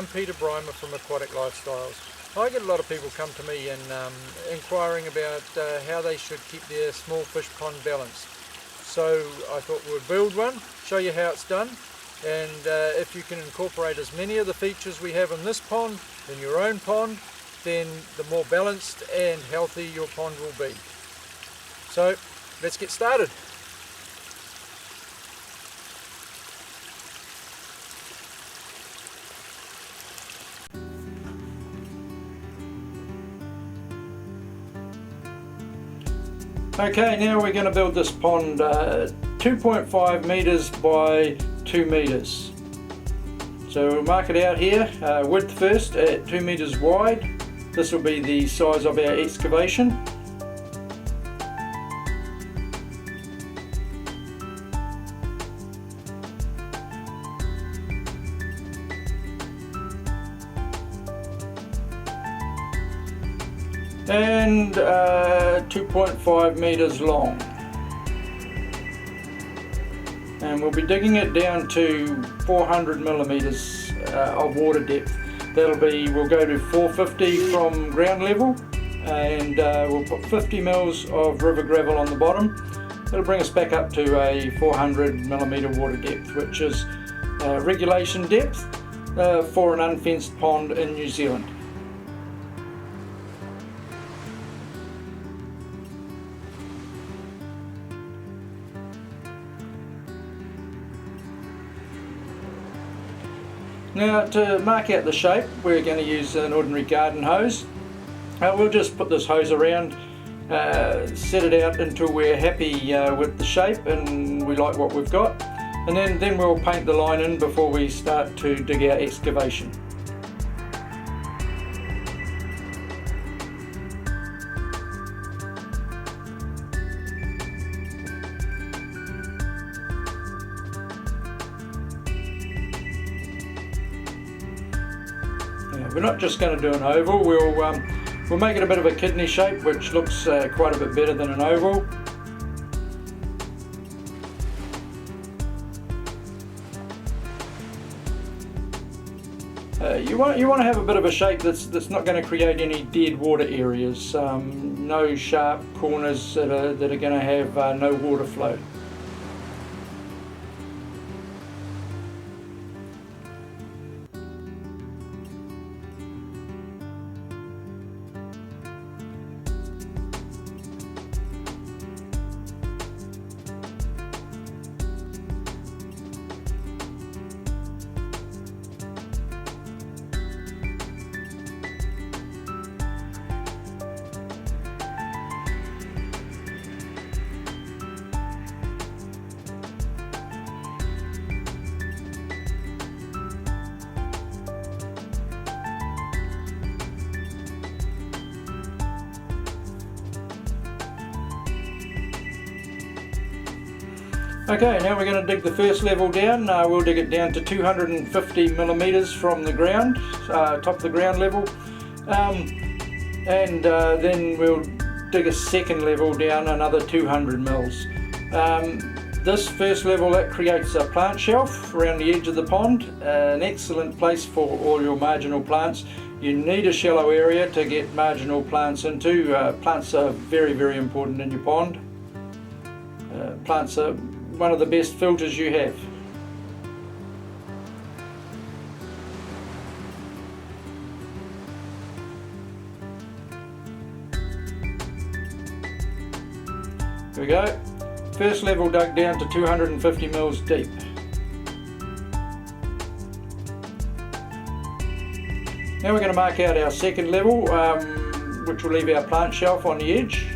I'm Peter Brymer from Aquatic Lifestyles. I get a lot of people come to me and inquiring about how they should keep their small fish pond balanced. So I thought we'd build one, show you how it's done, and if you can incorporate as many of the features we have in this pond in your own pond, then the more balanced and healthy your pond will be. So let's get started. Okay, now we're going to build this pond 2.5 meters by 2 meters. So we'll mark it out here, width first at 2 meters wide. This will be the size of our excavation. And 2.5 meters long, and we'll be digging it down to 400 millimeters of water depth. We'll go to 450 from ground level, and we'll put 50 mils of river gravel on the bottom. It'll bring us back up to a 400 millimeter water depth, which is regulation depth for an unfenced pond in New Zealand. Now, to mark out the shape, we're going to use an ordinary garden hose. We'll just put this hose around, set it out until we're happy with the shape and we like what we've got, and then we'll paint the line in before we start to dig our excavation. We're not just going to do an oval, we'll make it a bit of a kidney shape, which looks quite a bit better than an oval. You want to have a bit of a shape that's not going to create any dead water areas, no sharp corners that are going to have no water flow. Okay, now we're going to dig the first level down. We'll dig it down to 250 millimeters from the ground, top of the ground level, and then we'll dig a second level down another 200 mils. This first level, that creates a plant shelf around the edge of the pond, an excellent place for all your marginal plants. You need a shallow area to get marginal plants into. Plants are very, very important in your pond. Plants are one of the best filters you have. Here we go. First level dug down to 250 mils deep. Now we're going to mark out our second level, which will leave our plant shelf on the edge.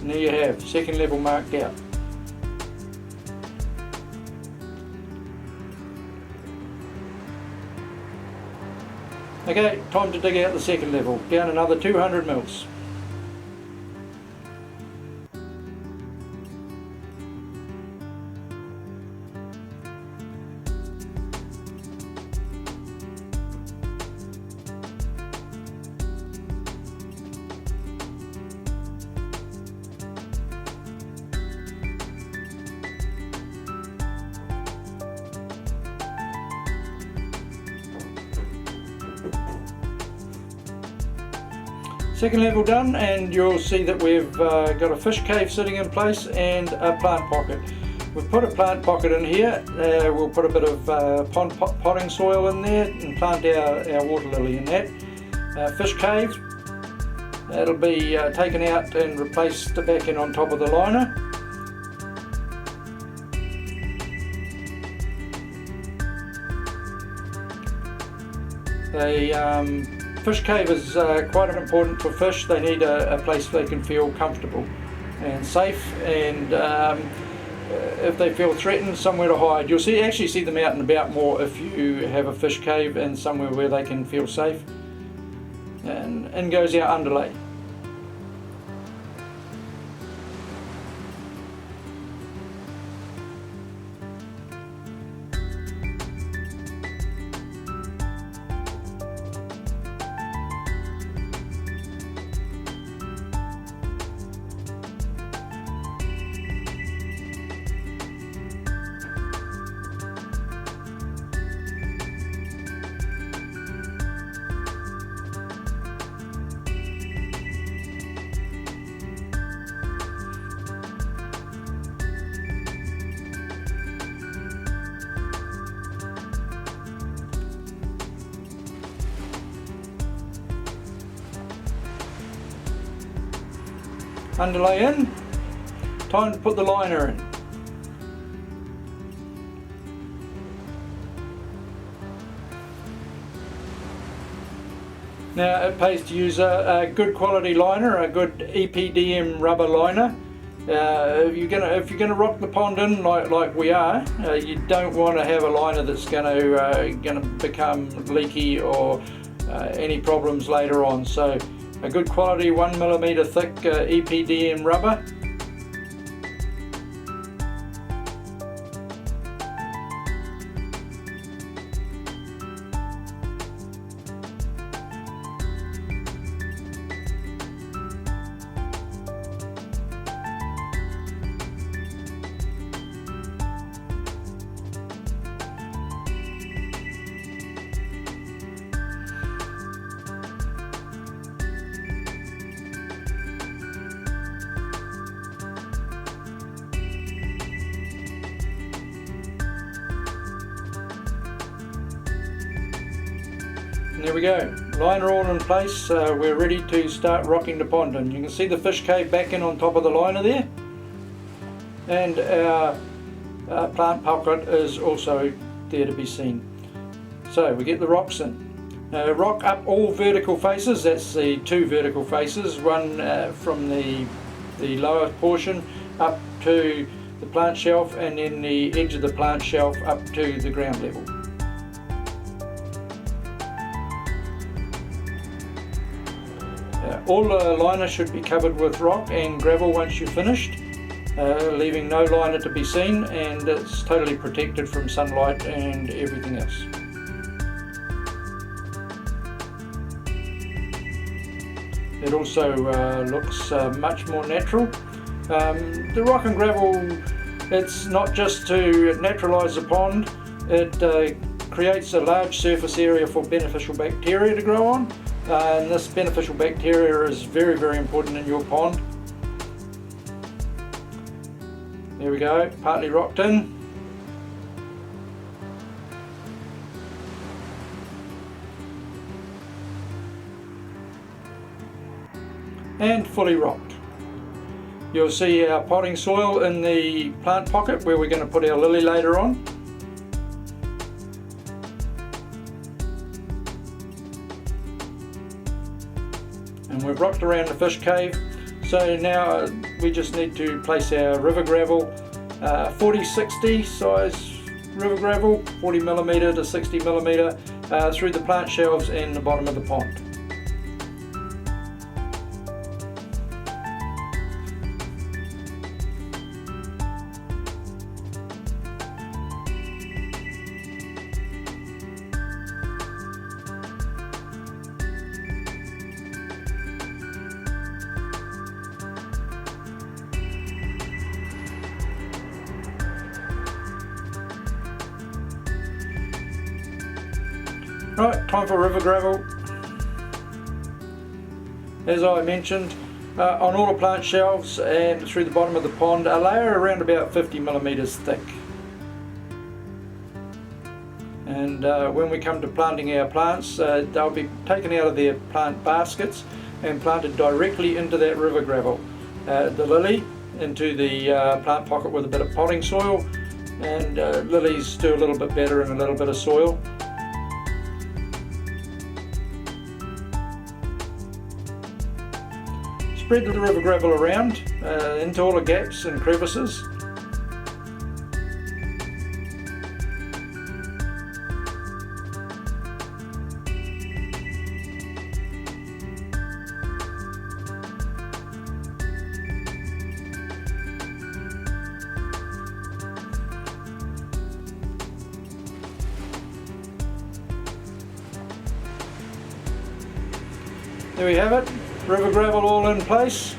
And there you have, second level marked out. Okay, time to dig out the second level, down another 200 mils. Second level done, and you'll see that we've got a fish cave sitting in place and a plant pocket. We've put a plant pocket in here. We'll put a bit of potting soil in there and plant our water lily in that. Fish cave, it'll be taken out and replaced back in on top of the liner. Fish cave is quite important for fish. They need a place they can feel comfortable and safe, and if they feel threatened, somewhere to hide. You'll actually see them out and about more if you have a fish cave and somewhere where they can feel safe. And in goes our underlay. Underlay in, time to put the liner in. Now it pays to use a good quality liner, a good EPDM rubber liner. If you're gonna rock the pond in like we are, you don't want to have a liner that's gonna become leaky or any problems later on. So a good quality 1mm thick EPDM rubber. And there we go, liner all in place. We're ready to start rocking the pond in. You can see the fish cave back in on top of the liner there, and our plant pocket is also there to be seen. So we get the rocks in. Rock up all vertical faces. That's the two vertical faces, one from the lower portion up to the plant shelf, and then the edge of the plant shelf up to the ground level. All the liner should be covered with rock and gravel once you're finished, leaving no liner to be seen, and it's totally protected from sunlight and everything else. It also looks much more natural. The rock and gravel, it's not just to naturalise the pond, it creates a large surface area for beneficial bacteria to grow on. And this beneficial bacteria is very, very important in your pond. There we go, partly rocked in. And fully rocked. You'll see our potting soil in the plant pocket where we're going to put our lily later on. And we've rocked around the fish cave, so now we just need to place our river gravel, 40-60 size river gravel, 40mm to 60mm, through the plant shelves and the bottom of the pond. Right, time for river gravel. as I mentioned, on all the plant shelves and through the bottom of the pond, a layer around about 50 millimeters thick. And when we come to planting our plants, they'll be taken out of their plant baskets and planted directly into that river gravel. The lily into the plant pocket with a bit of potting soil, and lilies do a little bit better in a little bit of soil. Spread the river gravel around into all the gaps and crevices. There we have it, river gravel all in place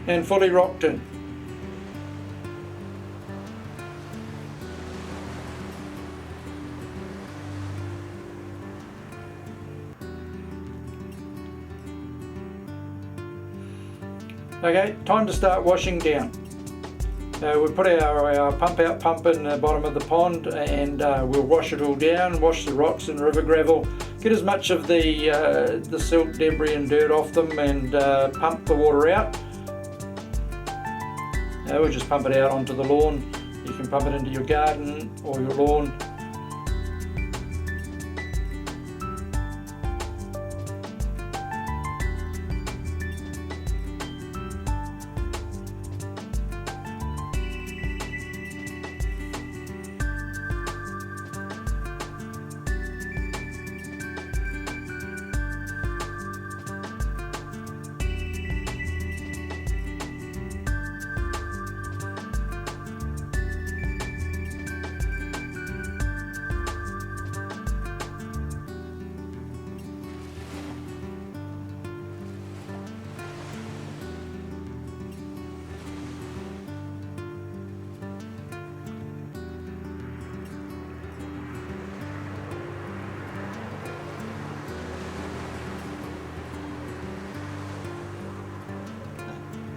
and fully rocked in. Okay, time to start washing down. We put our pump out pump in the bottom of the pond, and we'll wash it all down, wash the rocks and river gravel, get as much of the silt, debris and dirt off them, and pump the water out. We'll just pump it out onto the lawn. You can pump it into your garden or your lawn.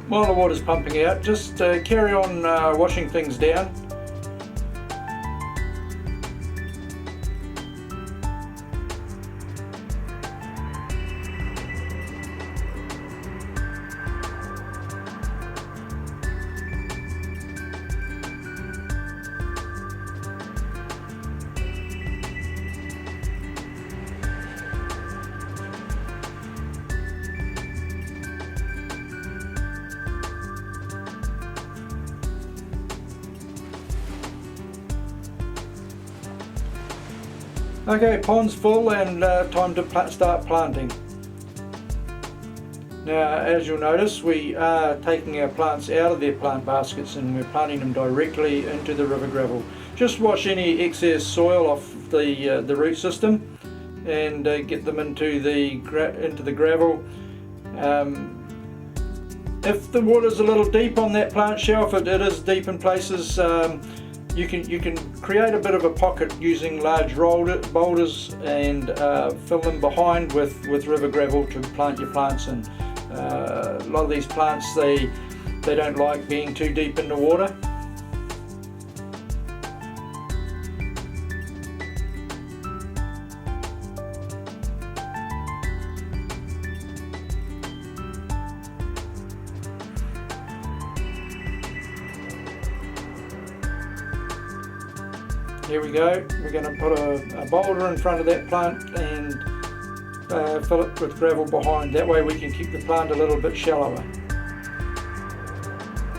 While the water's pumping out, just carry on washing things down. Okay, pond's full and time to start planting. Now, as you'll notice, we are taking our plants out of their plant baskets and we're planting them directly into the river gravel. Just wash any excess soil off the root system and get them into the gravel. If the water's a little deep on that plant shelf, it is deep in places. You can create a bit of a pocket using large boulders and fill them behind with river gravel to plant your plants in. A lot of these plants, they don't like being too deep in the water. Here we go, we're going to put a boulder in front of that plant and fill it with gravel behind. That way we can keep the plant a little bit shallower.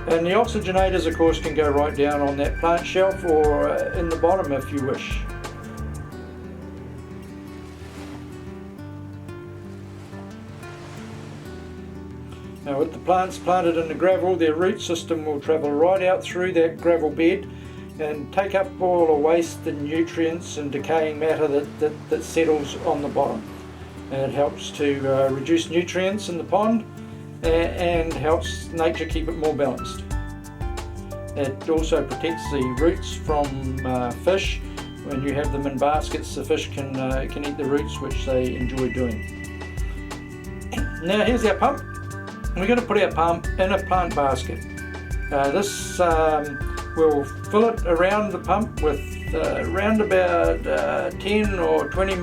And the oxygenators, of course, can go right down on that plant shelf or in the bottom if you wish. Now with the plants planted in the gravel, their root system will travel right out through that gravel bed and take up all the waste and nutrients and decaying matter that settles on the bottom. And it helps to reduce nutrients in the pond and helps nature keep it more balanced. It also protects the roots from fish. When you have them in baskets, the fish can eat the roots, which they enjoy doing. Now here's our pump. We're going to put our pump in a plant basket. This we'll fill it around the pump with around about 10 or 12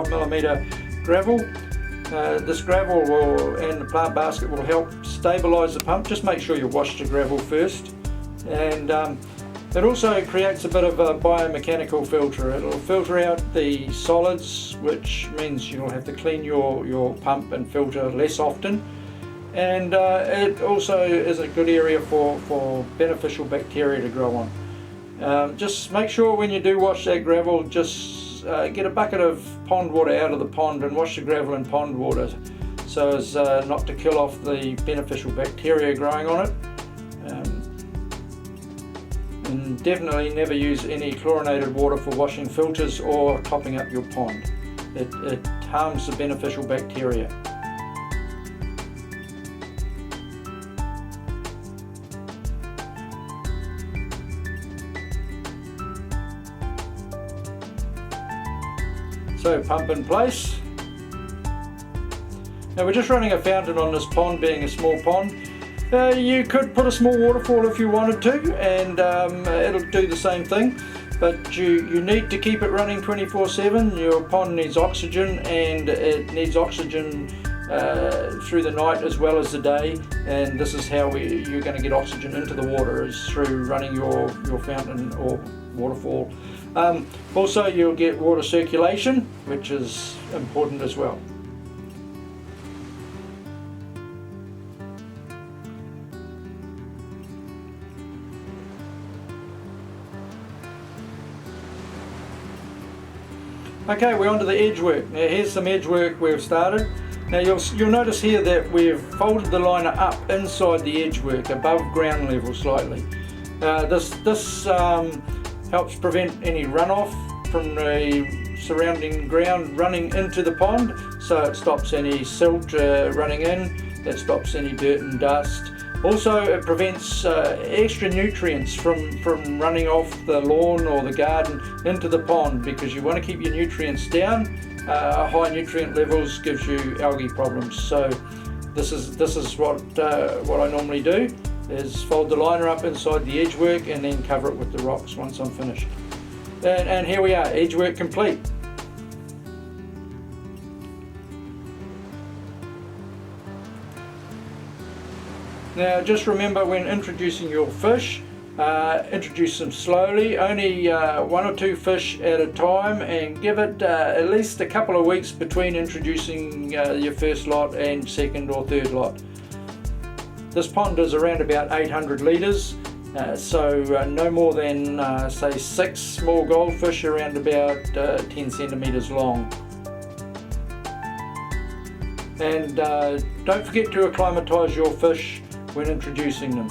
millimeter gravel. This gravel and the plant basket will help stabilize the pump. Just make sure you wash the gravel first, and it also creates a bit of a biomechanical filter. It'll filter out the solids, which means you'll have to clean your pump and filter less often. And it also is a good area for beneficial bacteria to grow on. Just make sure when you do wash that gravel, just get a bucket of pond water out of the pond and wash the gravel in pond water, so as not to kill off the beneficial bacteria growing on it. And definitely never use any chlorinated water for washing filters or topping up your pond. It harms the beneficial bacteria. So pump in place. Now we're just running a fountain on this pond, being a small pond. You could put a small waterfall if you wanted to, and it'll do the same thing, but you need to keep it running 24/7. Your pond needs oxygen, and it needs oxygen through the night as well as the day, and this is how you're going to get oxygen into the water, is through running your fountain or waterfall. Also you'll get water circulation, which is important as well. Okay, we're on to the edge work. Now here's some edge work we've started. Now you'll notice here that we've folded the liner up inside the edge work, above ground level slightly. This helps prevent any runoff from the surrounding ground running into the pond, so it stops any silt running in, it stops any dirt and dust. Also it prevents extra nutrients from running off the lawn or the garden into the pond, because you want to keep your nutrients down. High nutrient levels gives you algae problems. So this is what I normally do, is fold the liner up inside the edge work and then cover it with the rocks once I'm finished. And here we are, edge work complete. Now just remember, when introducing your fish, introduce them slowly, only 1 or 2 fish at a time, and give it at least a couple of weeks between introducing your first lot and second or third lot. This pond is around about 800 litres, so no more than say 6 small goldfish around about 10 centimetres long. And don't forget to acclimatise your fish when introducing them.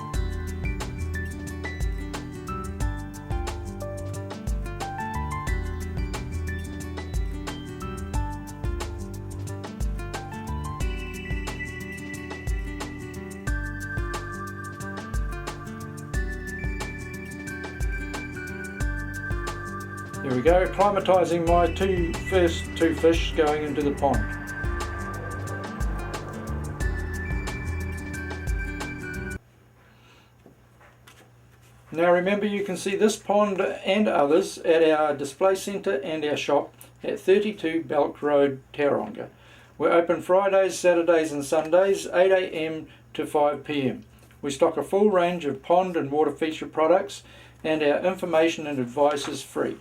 There we go, acclimatising my first two fish going into the pond. Now remember, you can see this pond and others at our display centre and our shop at 32 Belk Road, Tauranga. We're open Fridays, Saturdays and Sundays, 8 AM to 5 PM. We stock a full range of pond and water feature products, and our information and advice is free.